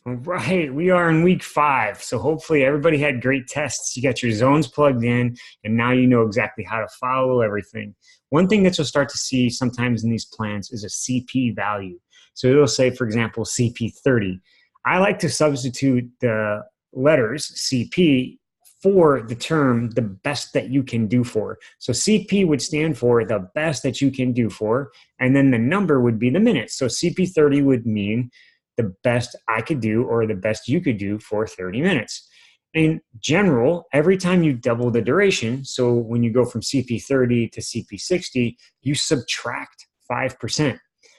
All right, we are in week 5. So hopefully everybody had great tests. You got your zones plugged in, and now you know exactly how to follow everything. One thing that you'll start to see sometimes in these plans is a CP value. So it'll say, for example, CP 30. I like to substitute the letters CP for the term the best that you can do for. So CP would stand for the best that you can do for, and then the number would be the minutes. So CP 30 would mean the best I could do or the best you could do for 30 minutes. In general, every time you double the duration, so when you go from CP 30 to CP 60, you subtract 5%.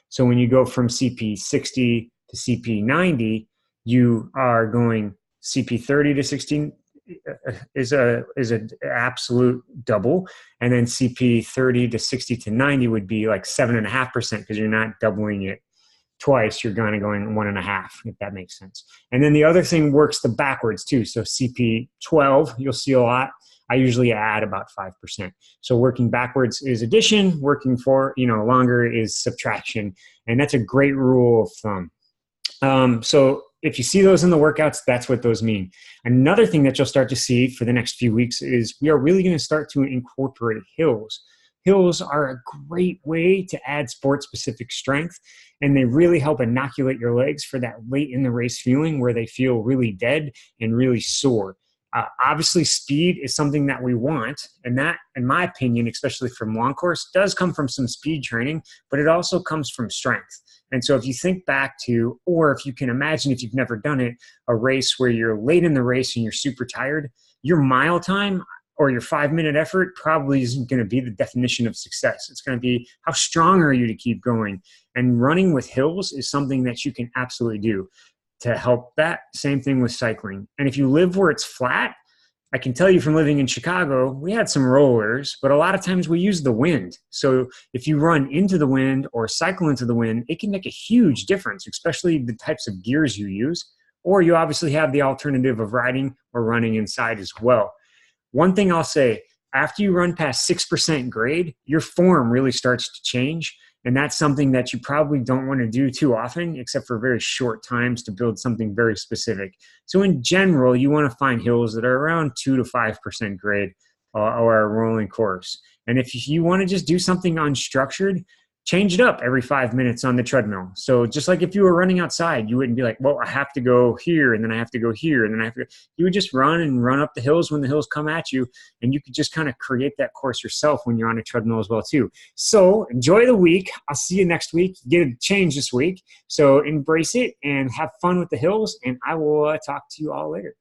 So when you go from CP 60 to CP 90, you are going CP 30 to 60 is a absolute double, and then CP 30 to 60 to 90 would be like 7.5% because you're not doubling it twice. You're going 1.5, if that makes sense. And then the other thing works the backwards too. So CP 12, you'll see a lot. I usually add about 5%. So working backwards is addition, working for longer is subtraction, and that's a great rule of thumb. So if you see those in the workouts, that's what those mean. Another thing that you'll start to see for the next few weeks is we are really going to start to incorporate hills. Hills are a great way to add sport-specific strength, and they really help inoculate your legs for that late in the race feeling where they feel really dead and really sore. Obviously, speed is something that we want, and that, in my opinion, especially from long course, does come from some speed training, but it also comes from strength. And so if you think back to, or if you can imagine, if you've never done it, a race where you're late in the race and you're super tired, your mile time or your 5-minute effort probably isn't going to be the definition of success. It's going to be how strong are you to keep going. And running with hills is something that you can absolutely do to help that. Same thing with cycling. And if you live where it's flat, I can tell you from living in Chicago, we had some rollers, but a lot of times we use the wind. So if you run into the wind or cycle into the wind, it can make a huge difference, especially the types of gears you use. Or you obviously have the alternative of riding or running inside as well. One thing I'll say, after you run past 6% grade, your form really starts to change. And that's something that you probably don't want to do too often, except for very short times to build something very specific. So in general, you want to find hills that are around 2 to 5% grade or a rolling course. And if you want to just do something unstructured, change it up every 5 minutes on the treadmill. So just like if you were running outside, you wouldn't be like, well, I have to go here, and then I have to go here, and then I have to go. You would just run and run up the hills when the hills come at you, and you could just kind of create that course yourself when you're on a treadmill as well too. So enjoy the week. I'll see you next week. Get a change this week. So embrace it and have fun with the hills, and I will talk to you all later.